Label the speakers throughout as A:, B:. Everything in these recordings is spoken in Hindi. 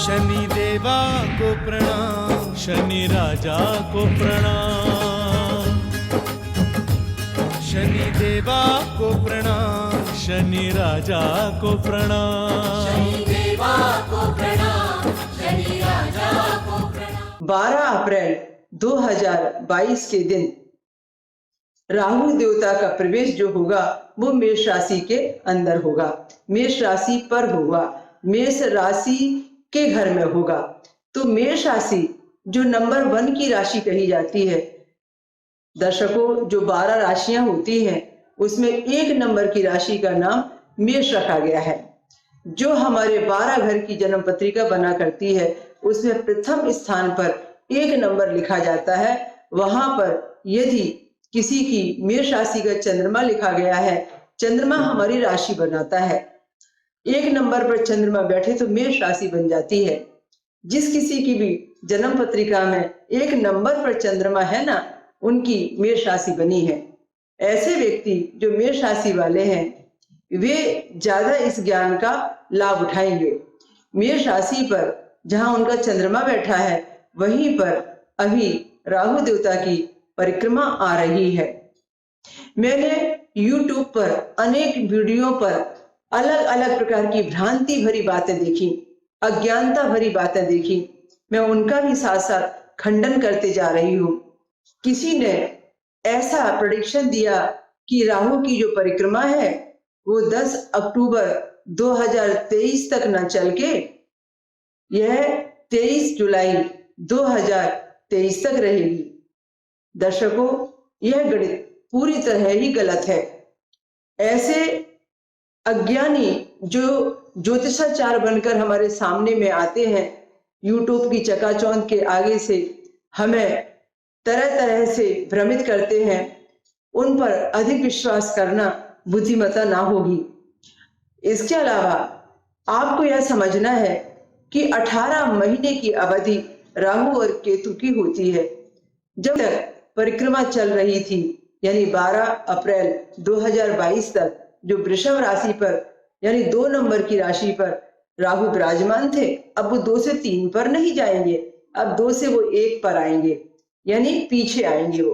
A: शनि देवा को प्रणाम, शनि राजा को प्रणाम। शनि देवा को प्रणाम, शनि राजा को प्रणाम।
B: शनि देवा को प्रणाम, शनि राजा को प्रणाम।
C: 12 अप्रैल 2022 के दिन राहु देवता का प्रवेश जो होगा वो मेष राशि के अंदर होगा, मेष राशि पर होगा, मेष राशि के घर में होगा। तो मेष राशि जो नंबर 1 की राशि कही जाती है, दर्शकों जो 12 राशियां होती हैं उसमें 1 नंबर की राशि का नाम मेष रखा गया है। जो हमारे 12 घर की जन्म पत्रिका बना करती है उसमें प्रथम स्थान पर 1 नंबर लिखा जाता है। वहां पर यदि किसी की मेष राशि का चंद्रमा लिखा गया है, चंद्रमा हमारी राशि बनाता है, 1 नंबर पर चंद्रमा बैठे तो मेष राशि बन जाती है। जिस किसी की भी जन्म पत्रिका में 1 नंबर पर चंद्रमा है ना, उनकी मेष राशि बनी है। ऐसे व्यक्ति जो मेष राशि वाले हैं वे ज्यादा इस ज्ञान का लाभ उठाएंगे। मेष राशि पर जहां उनका चंद्रमा बैठा है वहीं पर अभी राहु देवता की परिक्रमा आ रही है। मैंने YouTube पर अनेक वीडियो पर अलग अलग प्रकार की भ्रांति भरी बातें देखी, अज्ञानता भरी बातें देखी। मैं उनका भी साथ साथ खंडन करते जा रही हूँ। किसी ने ऐसा प्रेडिक्शन दिया कि राहु की जो परिक्रमा है वो 10 अक्टूबर 2023 तक न चल के यह 23 जुलाई 2023 तक रहेगी। दर्शकों, यह गणित पूरी तरह ही गलत है। ऐसे अज्ञानी जो ज्योतिषाचार्य बनकर हमारे सामने में आते हैं, यूट्यूब की चकाचौंध के आगे से हमें तरह तरह से भ्रमित करते हैं, उन पर अधिक विश्वास करना बुद्धिमत्ता ना होगी। इसके अलावा आपको यह समझना है कि 18 महीने की अवधि राहु और केतु की होती है। जब तक परिक्रमा चल रही थी यानी 12 अप्रैल 2022 तक जो वृषभ राशि पर यानी 2 नंबर की राशि पर राहु विराजमान थे, अब वो 2 से 3 पर नहीं जाएंगे, अब 2 से वो 1 पर आएंगे, यानी पीछे आएंगे वो।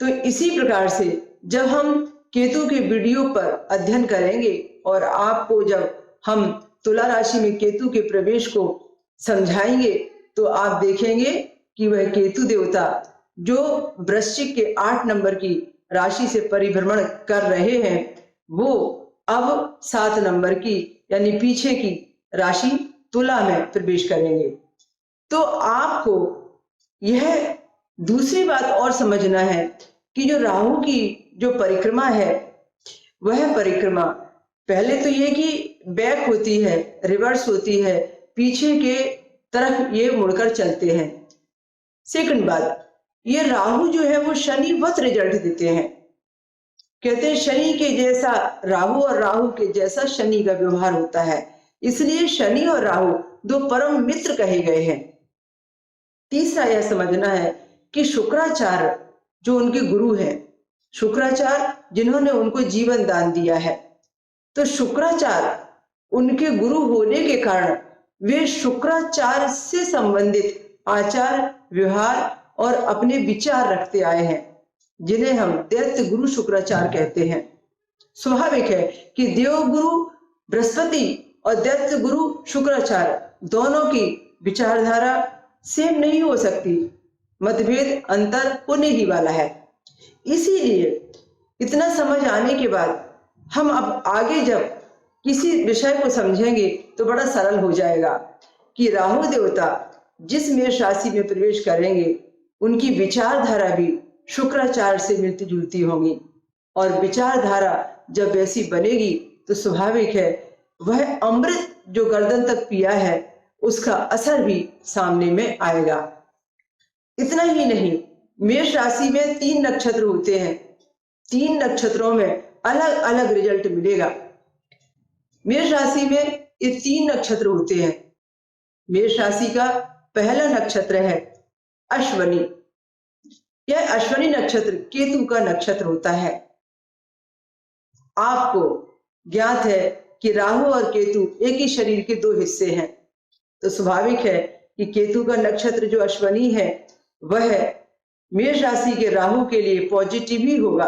C: तो इसी प्रकार से जब हम केतु के वीडियो पर अध्ययन करेंगे और आपको जब हम तुला राशि में केतु के प्रवेश को समझाएंगे तो आप देखेंगे कि वह केतु देवता जो वृश्चिक के 8 नंबर की राशि से परिभ्रमण कर रहे हैं वो अब 7 नंबर की यानी पीछे की राशि तुला में प्रवेश करेंगे। तो आपको यह दूसरी बात और समझना है कि जो राहु की जो परिक्रमा है वह परिक्रमा पहले तो ये कि बैक होती है, रिवर्स होती है, पीछे के तरफ ये मुड़कर चलते हैं। सेकंड बात, ये राहु जो है वो शनिवत रिजल्ट देते हैं। कहते हैं शनि के जैसा राहु और राहु के जैसा शनि का व्यवहार होता है, इसलिए शनि और राहु 2 परम मित्र कहे गए हैं। तीसरा यह समझना है कि शुक्राचार्य जो उनके गुरु हैं, शुक्राचार्य जिन्होंने उनको जीवन दान दिया है, तो शुक्राचार्य उनके गुरु होने के कारण वे शुक्राचार्य से संबंधित आचार व्यवहार और अपने विचार रखते आए हैं, जिन्हें हम दैत्य गुरु शुक्राचार्य कहते हैं। स्वाभाविक है कि देव गुरु बृहस्पति और दैत्य गुरु शुक्राचार्य दोनों की विचारधारा सेम नहीं हो सकती, मतभेद अंतर होने ही वाला है। इसीलिए इतना समझ आने के बाद हम अब आगे जब किसी विषय को समझेंगे तो बड़ा सरल हो जाएगा कि राहु देवता जिस मेष राशि में प्रवेश करेंगे उनकी विचारधारा भी शुक्राचार्य से मिलती जुलती होगी, और विचारधारा जब वैसी बनेगी तो स्वाभाविक है वह अमृत जो गर्दन तक पिया है उसका असर भी सामने में आएगा। इतना ही नहीं, मेष राशि में 3 नक्षत्र होते हैं, 3 नक्षत्रों में अलग अलग रिजल्ट मिलेगा। मेष राशि में ये 3 नक्षत्र होते हैं। मेष राशि का पहला नक्षत्र है अश्वनी। यह अश्वनी नक्षत्र केतु का नक्षत्र होता है। आपको ज्ञात है कि राहु और केतु एक ही शरीर के 2 हिस्से हैं। तो स्वाभाविक है कि केतु का नक्षत्र जो अश्वनी है वह मेष राशि के राहु के लिए पॉजिटिव ही होगा।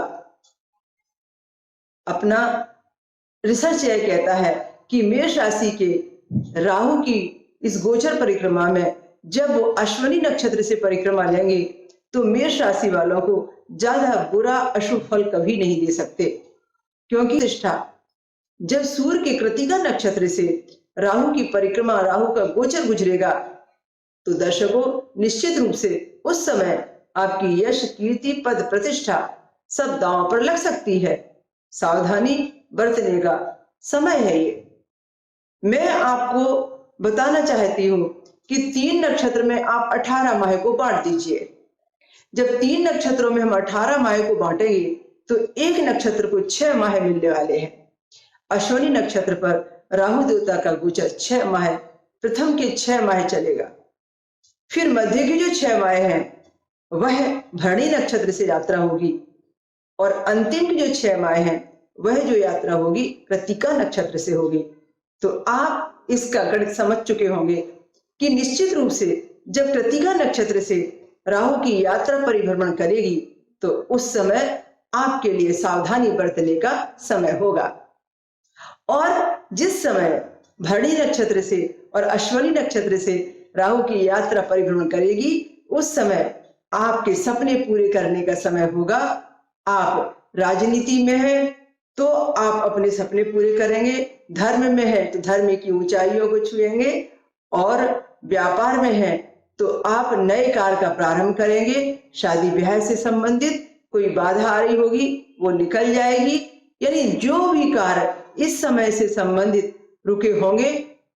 C: अपना रिसर्च यह कहता है कि मेष राशि के राहु की इस गोचर परिक्रमा में जब वो अश्वनी नक्षत्र से परिक्रमा लेंगे तो मेष राशि वालों को ज्यादा बुरा अशुभ फल कभी नहीं दे सकते, क्योंकि निष्ठा जब सूर्य के कृतिका नक्षत्र से राहु की परिक्रमा, राहु का गोचर गुजरेगा तो दर्शकों निश्चित रूप से उस समय आपकी यश, कीर्ति, पद, प्रतिष्ठा सब दांव पर लग सकती है। सावधानी बरतने का समय है ये। मैं आपको बताना चाहती हूं कि 3 नक्षत्र में आप 18 माह को बांट दीजिए। जब 3 नक्षत्रों में हम 18 माह को बांटेंगे तो एक नक्षत्र को 6 माह मिलने वाले हैं। अश्विनी नक्षत्र पर राहु देवता का गोचर 6 माह, प्रथम के 6 माह चलेगा, फिर मध्य के जो 6 माह हैं वह भरणी नक्षत्र से यात्रा होगी और अंतिम की जो 6 माह हैं वह जो यात्रा होगी कृत्तिका नक्षत्र से होगी। तो आप इसका गणित समझ चुके होंगे कि निश्चित रूप से जब कृत्तिका नक्षत्र से राहु की यात्रा परिभ्रमण करेगी तो उस समय आपके लिए सावधानी बरतने का समय होगा। और जिस समय भरणी नक्षत्र से और अश्विनी नक्षत्र से राहु की यात्रा परिभ्रमण करेगी उस समय आपके सपने पूरे करने का समय होगा। आप राजनीति में हैं तो आप अपने सपने पूरे करेंगे, धर्म में है तो धर्म की ऊंचाइयों को छुएंगे, और व्यापार में है तो आप नए कार्य का प्रारंभ करेंगे। शादी ब्याह से संबंधित कोई बाधा आ रही होगी वो निकल जाएगी। यानी जो भी कार्य इस समय से संबंधित रुके होंगे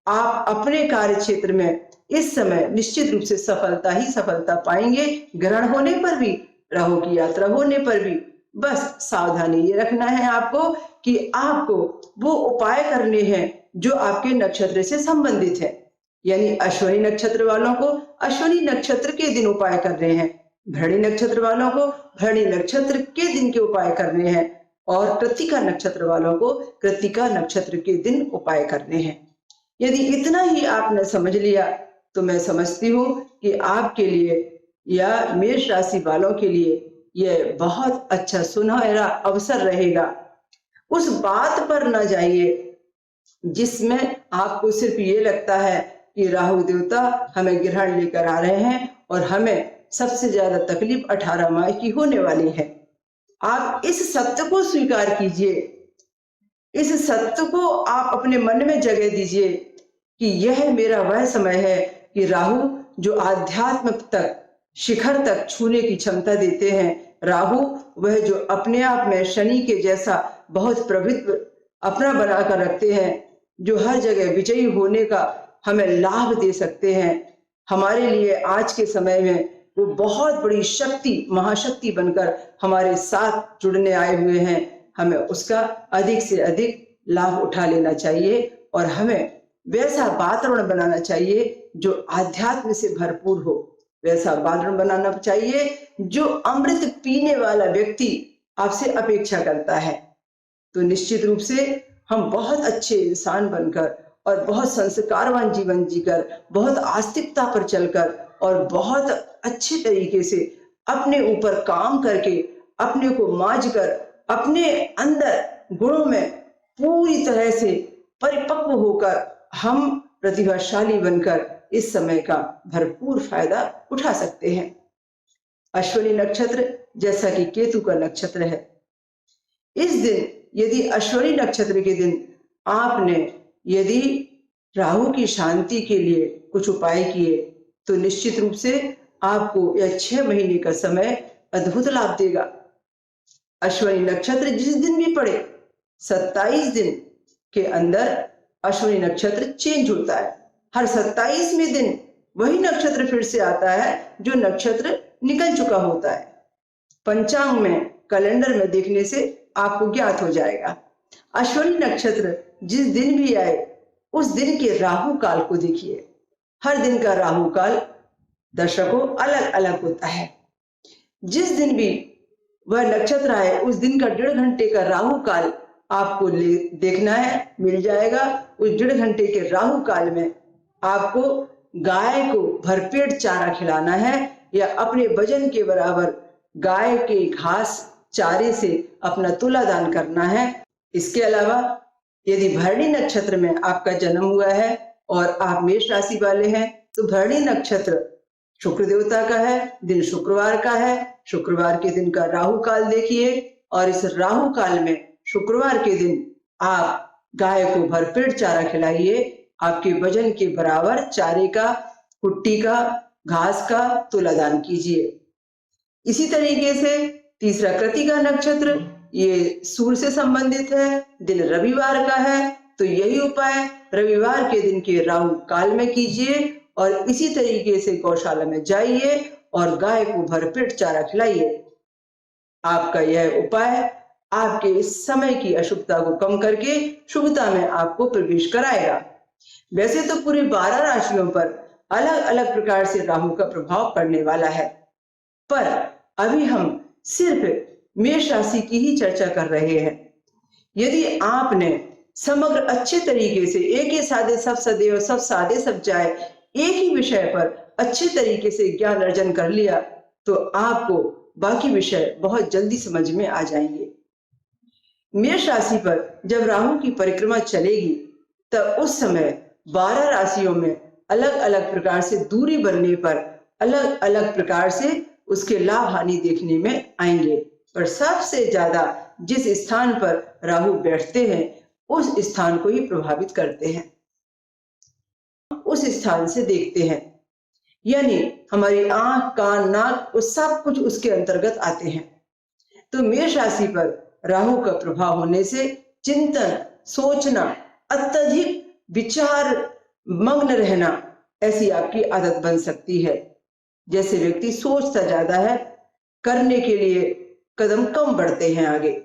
C: आप अपने कार्य क्षेत्र में इस समय निश्चित रूप से सफलता ही सफलता पाएंगे। ग्रहण होने पर भी, राहु की यात्रा होने पर भी बस सावधानी ये रखना है आपको कि आपको वो उपाय करने हैं जो आपके नक्षत्र से संबंधित है। यानी अश्विनी नक्षत्र वालों को अश्विनी नक्षत्र के दिन उपाय कर रहे हैं, भरणी नक्षत्र वालों को भरणी नक्षत्र के दिन के उपाय करने हैं, और कृत्तिका नक्षत्र वालों को कृत्तिका नक्षत्र के दिन उपाय करने हैं। यदि इतना ही आपने समझ लिया तो मैं समझती हूँ कि आपके लिए या मेष राशि वालों के लिए यह बहुत अच्छा सुनहरा अवसर रहेगा। उस बात पर न जाइए जिसमें आपको सिर्फ ये लगता है कि राहु देवता हमें ग्रहण लेकर आ रहे हैं और हमें सबसे ज्यादा तकलीफ 18 माह की होने वाली है। आप इस सत्य को स्वीकार कीजिए, इस सत्य को आप अपने मन में जगह दीजिए कि यह मेरा वह समय है कि राहु जो आध्यात्म तक, शिखर तक छूने की क्षमता देते हैं, राहु वह जो अपने आप में शनि के जैसा बहुत प्रभुत्व अपना बनाकर रखते हैं, जो हर जगह विजयी होने का हमें लाभ दे सकते हैं, हमारे लिए आज के समय में वो बहुत बड़ी शक्ति, महाशक्ति बनकर हमारे साथ जुड़ने आए हुए हैं। हमें उसका अधिक से अधिक लाभ उठा लेना चाहिए और हमें वैसा वातावरण बनाना चाहिए जो आध्यात्म से भरपूर हो, वैसा वातावरण बनाना चाहिए जो अमृत पीने वाला व्यक्ति आपसे अपेक्षा करता है। तो निश्चित रूप से हम बहुत अच्छे इंसान बनकर और बहुत संस्कारवान जीवन जीकर, बहुत आस्तिकता पर चलकर और बहुत अच्छे तरीके से अपने ऊपर काम करके, अपने को मांझ कर, अपने अंदर गुणों में पूरी तरह से परिपक्व होकर हम प्रतिभाशाली बनकर इस समय का भरपूर फायदा उठा सकते हैं। अश्विनी नक्षत्र जैसा कि केतु का नक्षत्र है, इस दिन यदि अश्विनी नक्षत्र के दिन आपने यदि राहु की शांति के लिए कुछ उपाय किए तो निश्चित रूप से आपको यह 6 महीने का समय अद्भुत लाभ देगा। अश्विनी नक्षत्र जिस दिन भी पड़े 27 दिन के अंदर अश्विनी नक्षत्र चेंज होता है। हर 27वें दिन वही नक्षत्र फिर से आता है जो नक्षत्र निकल चुका होता है। पंचांग में, कैलेंडर में देखने से आपको ज्ञात हो जाएगा। अश्विनी नक्षत्र जिस दिन भी आए उस दिन के राहु काल को देखिए। हर दिन का राहु काल दर्शकों अलग अलग होता है। जिस दिन भी वह नक्षत्र आए उस दिन का 1.5 घंटे का राहु काल आपको देखना है, मिल जाएगा। उस 1.5 घंटे के राहु काल में आपको गाय को भरपेट चारा खिलाना है या अपने वजन के बराबर गाय के घास चारे से अपना तुला दान करना है। इसके अलावा यदि भरणी नक्षत्र में आपका जन्म हुआ है और आप मेष राशि वाले हैं तो भरणी नक्षत्र शुक्र देवता का है, दिन शुक्रवार का है। शुक्रवार के दिन का राहु काल देखिए और इस राहु काल में शुक्रवार के दिन आप गाय को भरपेट चारा खिलाइए। आपके वजन के बराबर चारे का, कुट्टी का, घास का तुला दान कीजिए। इसी तरीके से तीसरा कृतिका नक्षत्र, ये सूर्य से संबंधित है, दिन रविवार का है, तो यही उपाय रविवार के दिन के राहु काल में कीजिए और इसी तरीके से गौशाला में जाइए और गाय को भरपेट चारा खिलाइए। आपका यह उपाय आपके इस समय की अशुभता को कम करके शुभता में आपको प्रवेश कराएगा। वैसे तो पूरे 12 राशियों पर अलग अलग प्रकार से राहु का प्रभाव पड़ने वाला है, पर अभी हम सिर्फ मेष राशि की ही चर्चा कर रहे हैं। यदि आपने समग्र अच्छे तरीके से एक ही सादे सब सदे और सब सादे सब जाए एक ही विषय पर अच्छे तरीके से ज्ञान अर्जन कर लिया तो आपको बाकी विषय बहुत जल्दी समझ में आ जाएंगे। मेष राशि पर जब राहु की परिक्रमा चलेगी तब उस समय 12 राशियों में अलग अलग प्रकार से दूरी बनने पर अलग अलग प्रकार से उसके लाभ हानि देखने में आएंगे, पर सबसे ज्यादा जिस स्थान पर राहु बैठते हैं उस स्थान को ही प्रभावित करते हैं, उस स्थान से देखते हैं, यानी हमारी आंख, कान, नाक वो सब कुछ उसके अंतर्गत आते हैं। तो मेष राशि पर राहु का प्रभाव होने से चिंतन, सोचना, अत्यधिक विचार मग्न रहना, ऐसी आपकी आदत बन सकती है। जैसे व्यक्ति सोचता ज्यादा है, करने के लिए कदम कम बढ़ते हैं आगे,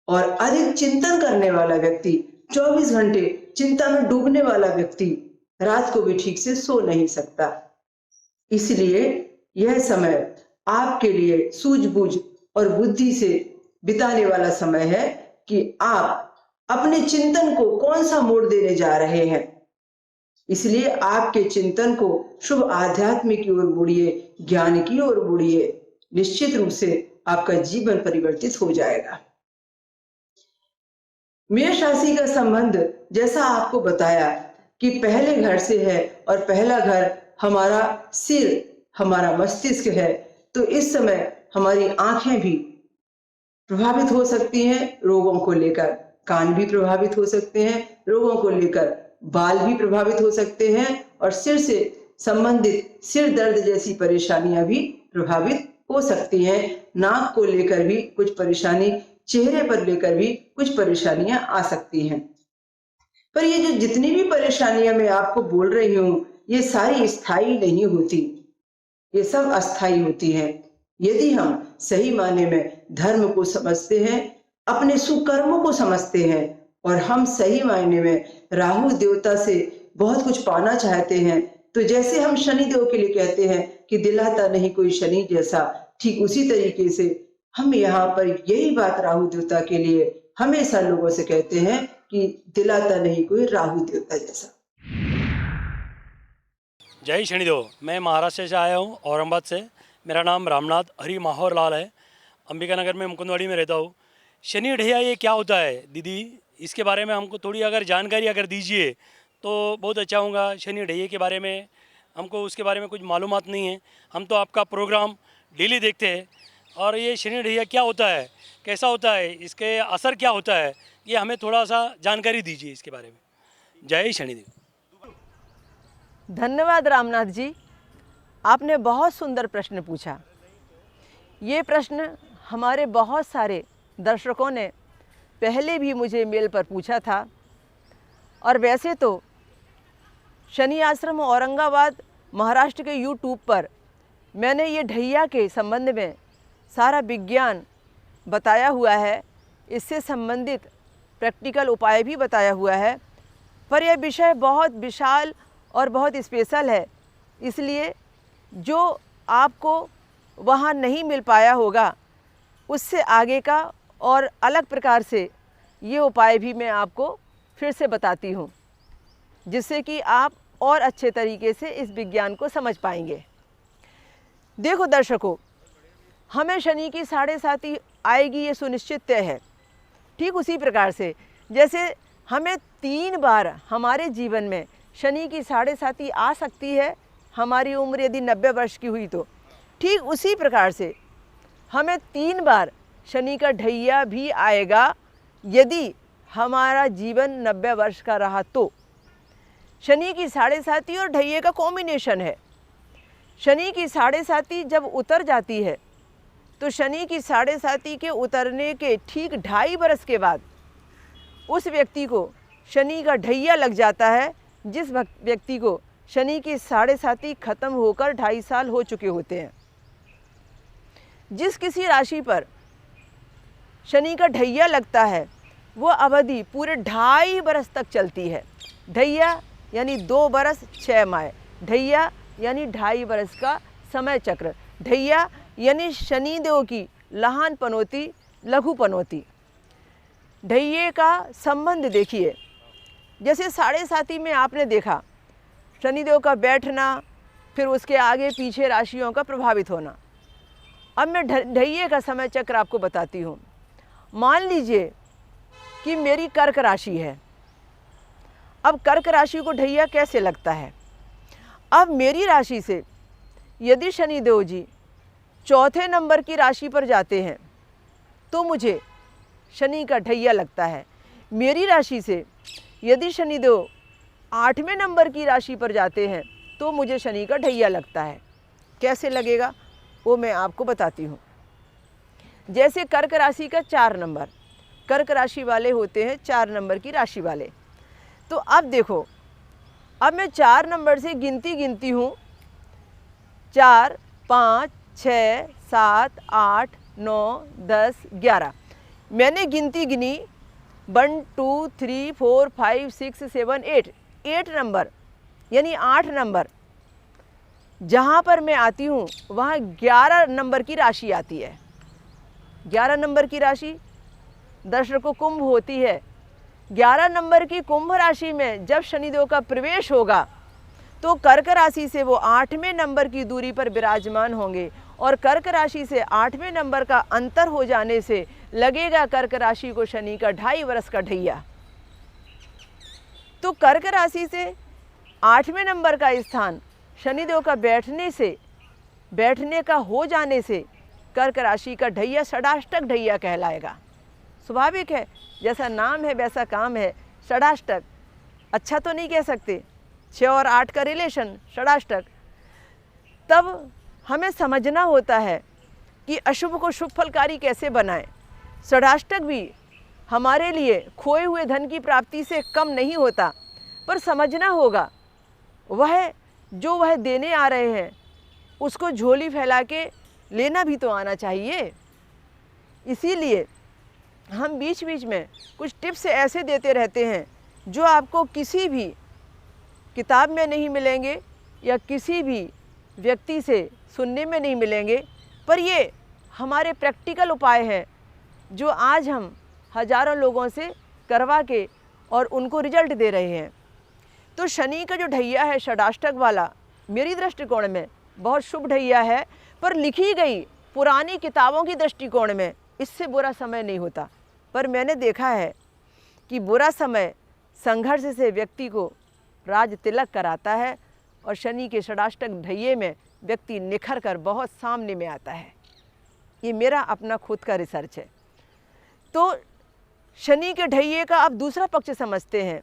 C: और अधिक चिंतन करने वाला व्यक्ति, 24 घंटे चिंता में डूबने वाला व्यक्ति रात को भी ठीक से सो नहीं सकता। इसलिए यह समय आपके लिए सूझबूझ और बुद्धि से बिताने वाला समय है कि आप अपने चिंतन को कौन सा मोड़ देने जा रहे हैं। इसलिए आपके चिंतन को शुभ आध्यात्म की ओर मोड़िए, ज्ञान की ओर मोड़िए, निश्चित रूप से आपका जीवन परिवर्तित हो जाएगा। मेष राशि का संबंध जैसा आपको बताया कि पहले घर से है और पहला घर हमारा सिर, हमारा मस्तिष्क है, तो इस समय हमारी आंखें भी प्रभावित हो सकती हैं रोगों को लेकर, कान भी प्रभावित हो सकते हैं रोगों को लेकर, बाल भी प्रभावित हो सकते हैं और सिर से संबंधित सिर दर्द जैसी परेशानियां भी प्रभावित हो सकती हैं। नाक को लेकर भी कुछ परेशानी, चेहरे पर लेकर भी कुछ परेशानियां आ सकती हैं। पर ये जो जितनी भी परेशानियां मैं आपको बोल रही हूं, ये सारी स्थायी नहीं होती, ये सब अस्थायी होती हैं। यदि हम सही मायने में धर्म को समझते हैं, अपने सुकर्मों को समझते हैं और हम सही मायने में राहु देवता से बहुत कुछ पाना चाहते हैं, तो जैसे हम शनि देव के लिए कहते हैं कि दिलाता नहीं कोई शनि जैसा, ठीक उसी तरीके से हम यहाँ पर यही बात राहु देवता के लिए हमेशा लोगों से कहते हैं कि दिलाता नहीं कोई राहु देवता जैसा।
D: जय शनिदेव। मैं महाराष्ट्र से आया हूँ, औरंगाबाद से। मेरा नाम रामनाथ हरी माहौर लाल है। अंबिका नगर में मुकुंदवाड़ी में रहता हूँ। शनि ढैया ये क्या होता है दीदी, इसके बारे में हमको थोड़ी अगर जानकारी अगर दीजिए तो बहुत अच्छा होगा। शनि ढैया के बारे में हमको उसके बारे में कुछ मालूमात नहीं है। हम तो आपका प्रोग्राम डेली देखते हैं, और ये शनि ढैया क्या होता है, कैसा होता है, इसके असर क्या होता है, ये हमें थोड़ा सा जानकारी दीजिए इसके बारे में। जय शनिदेव।
E: धन्यवाद रामनाथ जी, आपने बहुत सुंदर प्रश्न पूछा। ये प्रश्न हमारे बहुत सारे दर्शकों ने पहले भी मुझे मेल पर पूछा था, और वैसे तो शनि आश्रम औरंगाबाद महाराष्ट्र के यूट्यूब पर मैंने ये ढैया के संबंध में सारा विज्ञान बताया हुआ है, इससे संबंधित प्रैक्टिकल उपाय भी बताया हुआ है। पर यह विषय बहुत विशाल और बहुत स्पेशल है, इसलिए जो आपको वहाँ नहीं मिल पाया होगा उससे आगे का और अलग प्रकार से ये उपाय भी मैं आपको फिर से बताती हूँ, जिससे कि आप और अच्छे तरीके से इस विज्ञान को समझ पाएंगे। देखो दर्शकों, हमें शनि की 7.5 आएगी ये सुनिश्चित तय है। ठीक उसी प्रकार से जैसे हमें 3 बार हमारे जीवन में शनि की 7.5 आ सकती है, हमारी उम्र यदि 90 वर्ष की हुई तो ठीक उसी प्रकार से हमें 3 बार शनि का ढैया भी आएगा यदि हमारा जीवन 90 वर्ष का रहा तो। शनि की 7.5 और ढैये का कॉम्बिनेशन है। शनि की 7.5 जब उतर जाती है तो शनि की 7.5 के उतरने के ठीक 2.5 बरस के बाद उस व्यक्ति को शनि का ढैया लग जाता है, जिस व्यक्ति को शनि की 7.5 खत्म होकर 2.5 साल हो चुके होते हैं। जिस किसी राशि पर शनि का ढैया लगता है वो अवधि पूरे 2.5 बरस तक चलती है। ढैया यानी 2 बरस 6 माह, ढैया यानी 2.5 बरस का समय चक्र, ढैया यानी शनिदेव की लहान पनौती, लघु पनौती। ढैये का संबंध देखिए, जैसे 7.5 में आपने देखा शनिदेव का बैठना, फिर उसके आगे पीछे राशियों का प्रभावित होना। अब मैं ढैये का समय चक्र आपको बताती हूँ। मान लीजिए कि मेरी कर्क राशि है। अब कर्क राशि को ढैया कैसे लगता है? अब मेरी राशि से यदि शनिदेव जी 4थे नंबर की राशि पर जाते हैं तो मुझे शनि का ढैया लगता है। मेरी राशि से यदि शनिदेव 8वें नंबर की राशि पर जाते हैं तो मुझे शनि का ढैया लगता है। कैसे लगेगा वो मैं आपको बताती हूँ। जैसे कर्क राशि का 4 नंबर, कर्क राशि वाले होते हैं 4 नंबर की राशि वाले। तो अब देखो, अब मैं 4 नंबर से गिनती हूँ, 4, 5, 6, 7, 8, 9, 10, 11। मैंने गिनती गिनी 1, 2, 3, 4, 5, 6, 7, 8 नंबर, यानी 8 नंबर जहाँ पर मैं आती हूँ वहाँ 11 नंबर की राशि आती है। 11 नंबर की राशि दर्शकों कुंभ होती है। 11 नंबर की कुंभ राशि में जब शनिदेव का प्रवेश होगा तो कर्क राशि से वो 8वें नंबर की दूरी पर विराजमान होंगे और कर्क राशि से 8वें नंबर का अंतर हो जाने से लगेगा कर्क राशि को शनि का 2.5 वर्ष का ढैया। तो कर्क राशि से 8वें नंबर का स्थान शनिदेव का बैठने का हो जाने से कर्क राशि का ढैया षडाष्टक ढैया कहलाएगा। स्वाभाविक है, जैसा नाम है वैसा काम है। षडाष्टक अच्छा तो नहीं कह सकते, 6 और 8 का रिलेशन षडाष्टक। तब हमें समझना होता है कि अशुभ को शुभ फलकारी कैसे बनाएं। षडाष्टक भी हमारे लिए खोए हुए धन की प्राप्ति से कम नहीं होता, पर समझना होगा वह देने आ रहे हैं उसको झोली फैला के लेना भी तो आना चाहिए। इसीलिए हम बीच बीच में कुछ टिप्स ऐसे देते रहते हैं जो आपको किसी भी किताब में नहीं मिलेंगे या किसी भी व्यक्ति से सुनने में नहीं मिलेंगे, पर ये हमारे प्रैक्टिकल उपाय हैं जो आज हम हजारों लोगों से करवा के और उनको रिजल्ट दे रहे हैं। तो शनि का जो ढैया है षडाष्टक वाला, मेरी दृष्टिकोण में बहुत शुभ ढैया है, पर लिखी गई पुरानी किताबों की दृष्टिकोण में इससे बुरा समय नहीं होता। पर मैंने देखा है कि बुरा समय संघर्ष से व्यक्ति को राज तिलक कराता है और शनि के षडाष्टक ढैये में व्यक्ति निखर कर बहुत सामने में आता है। ये मेरा अपना खुद का रिसर्च है। तो शनि के ढैये का अब दूसरा पक्ष समझते हैं।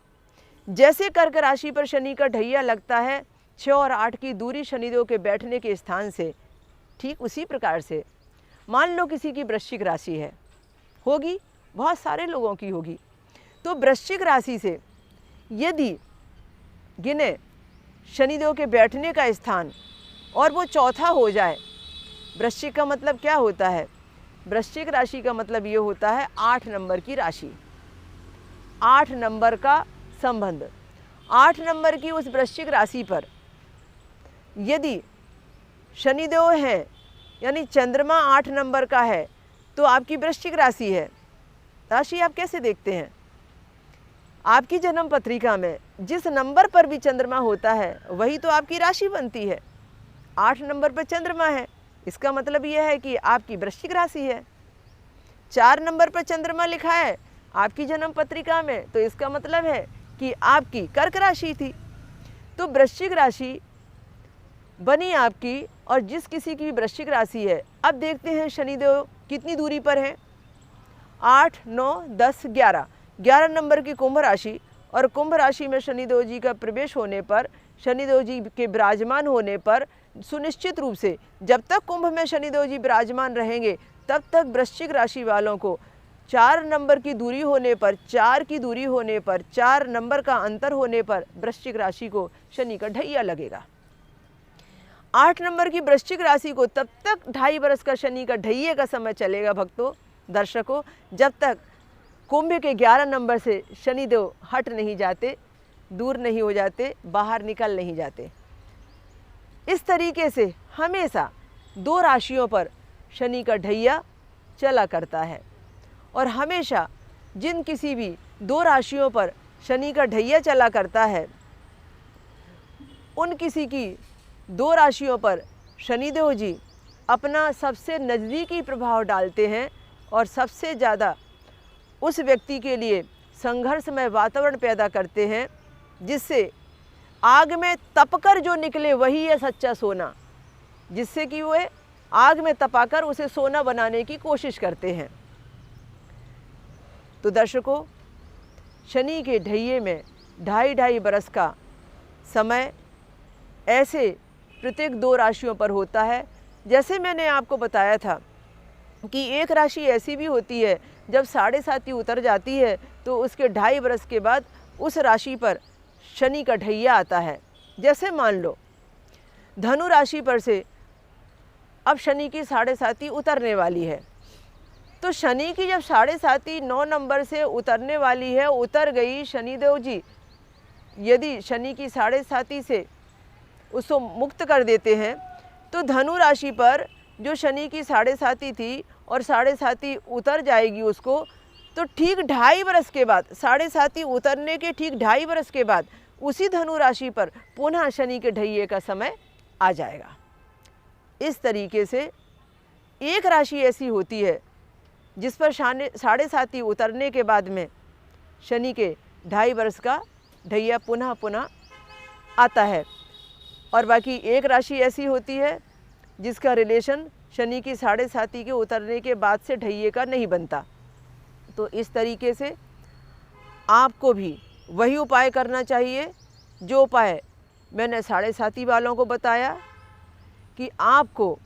E: जैसे कर्क राशि पर शनि का ढैया लगता है 6 और 8 की दूरी शनिदेव के बैठने के स्थान से, ठीक उसी प्रकार से मान लो किसी की वृश्चिक राशि है, होगी, बहुत सारे लोगों की होगी। तो वृश्चिक राशि से यदि गिने शनिदेव के बैठने का स्थान और वो चौथा हो जाए, वृश्चिक का मतलब क्या होता है? वृश्चिक राशि का मतलब ये होता है 8 नंबर की राशि, 8 नंबर का संबंध। 8 नंबर की उस वृश्चिक राशि पर यदि शनिदेव है यानी चंद्रमा 8 नंबर का है तो आपकी वृश्चिक राशि है। राशि आप कैसे देखते हैं? आपकी जन्म पत्रिका में जिस नंबर पर भी चंद्रमा होता है वही तो आपकी राशि बनती है। 8 नंबर पर चंद्रमा है, इसका मतलब यह है कि आपकी वृश्चिक राशि है। 4 नंबर पर चंद्रमा लिखा है आपकी जन्म पत्रिका में, तो इसका मतलब है कि आपकी कर्क राशि थी। तो वृश्चिक राशि बनी आपकी, और जिस किसी की वृश्चिक राशि है, अब देखते हैं शनिदेव कितनी दूरी पर हैं। 8, 9, 10, 11 नंबर की कुंभ राशि, और कुंभ राशि में शनिदेव जी का प्रवेश होने पर, शनिदेव जी के विराजमान होने पर सुनिश्चित रूप से जब तक कुंभ में शनिदेव जी विराजमान रहेंगे तब तक वृश्चिक राशि वालों को 4 नंबर की दूरी होने पर, 4 की दूरी होने पर, 4 नंबर का अंतर होने पर वृश्चिक राशि को शनि का ढैया लगेगा। 8 नंबर की वृश्चिक राशि को तब तक 2.5 वर्ष का शनि का ढैये का समय चलेगा भक्तों, दर्शकों, जब तक कुंभ के 11 नंबर से शनिदेव हट नहीं जाते, दूर नहीं हो जाते, बाहर निकल नहीं जाते। इस तरीके से हमेशा 2 राशियों पर शनि का ढैया चला करता है, और हमेशा जिन किसी भी 2 राशियों पर शनि का ढैया चला करता है, उन किसी की 2 राशियों पर शनिदेव जी अपना सबसे नज़दीकी प्रभाव डालते हैं और सबसे ज़्यादा उस व्यक्ति के लिए संघर्षमय वातावरण पैदा करते हैं, जिससे आग में तपकर जो निकले वही है सच्चा सोना, जिससे कि वो आग में तपाकर उसे सोना बनाने की कोशिश करते हैं। तो दर्शकों, शनि के ढैये में 2.5 बरस का समय ऐसे प्रत्येक 2 राशियों पर होता है। जैसे मैंने आपको बताया था कि एक राशि ऐसी भी होती है जब 7.5 उतर जाती है तो उसके 2.5 बरस के बाद उस राशि पर शनि का ढैया आता है। जैसे मान लो धनु राशि पर से अब शनि की 7.5 उतरने वाली है, तो शनि की जब 7.5 9 नंबर से उतरने वाली है, उतर गई, शनिदेव जी यदि शनि की 7.5 से उसको मुक्त कर देते हैं, तो धनु राशि पर जो शनि की 7.5 थी और 7.5 उतर जाएगी उसको, तो ठीक 2.5 बरस के बाद, 7.5 उतरने के ठीक 2.5 बरस के बाद उसी धनु राशि पर पुनः शनि के ढैये का समय आ जाएगा। इस तरीके से एक राशि ऐसी होती है जिस पर 7.5 उतरने के बाद में शनि के 2.5 बरस का ढैया पुनः पुनः आता है, और बाकी एक राशि ऐसी होती है जिसका रिलेशन शनि की 7.5 के उतरने के बाद से ढैये का नहीं बनता। तो इस तरीके से आपको भी वही उपाय करना चाहिए जो उपाय मैंने 7.5 वालों को बताया, कि आपको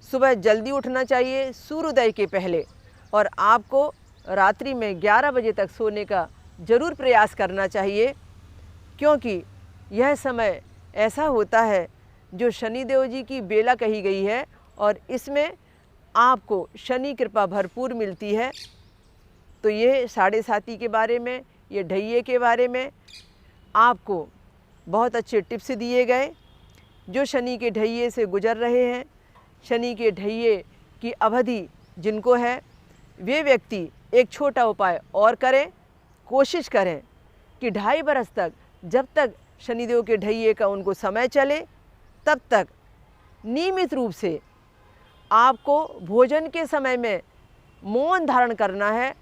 E: सुबह जल्दी उठना चाहिए सूर्योदय के पहले, और आपको रात्रि में 11 बजे तक सोने का ज़रूर प्रयास करना चाहिए, क्योंकि यह समय ऐसा होता है जो शनिदेव जी की बेला कही गई है, और इसमें आपको शनि कृपा भरपूर मिलती है। तो ये 7.5 के बारे में, ये ढैये के बारे में आपको बहुत अच्छे टिप्स दिए गए। जो शनि के ढैये से गुजर रहे हैं, शनि के ढैये की अवधि जिनको है, वे व्यक्ति एक छोटा उपाय और करें, कोशिश करें कि 2.5 बरस तक, जब तक शनिदेव के ढैये का उनको समय चले, तब तक नियमित रूप से आपको भोजन के समय में मौन धारण करना है।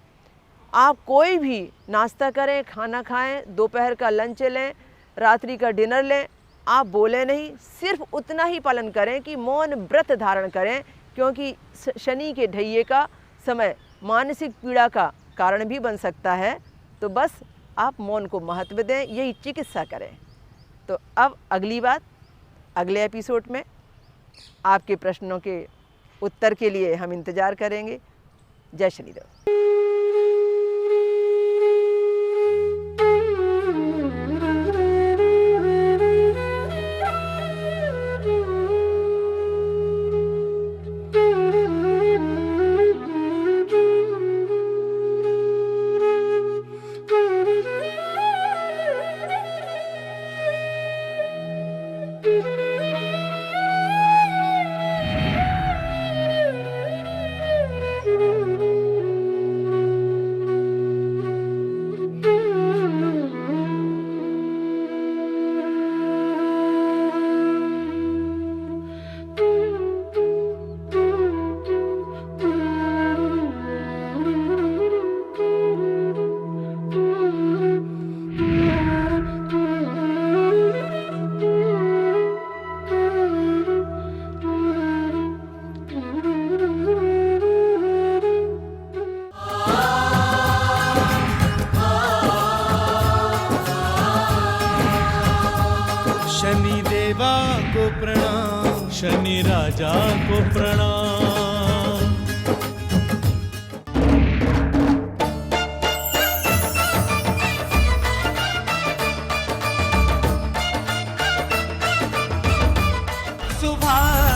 E: आप कोई भी नाश्ता करें, खाना खाएं, दोपहर का लंच लें, रात्रि का डिनर लें, आप बोले नहीं, सिर्फ उतना ही पालन करें कि मौन व्रत धारण करें, क्योंकि शनि के ढैये का समय मानसिक पीड़ा का कारण भी बन सकता है। तो बस आप मौन को महत्व दें, यही चिकित्सा करें। तो अब अगली बात अगले एपिसोड में आपके प्रश्नों के उत्तर के लिए हम इंतज़ार करेंगे। जय शनिदेव।
A: शनि देवा को प्रणाम, शनि राजा को प्रणाम। सुभाष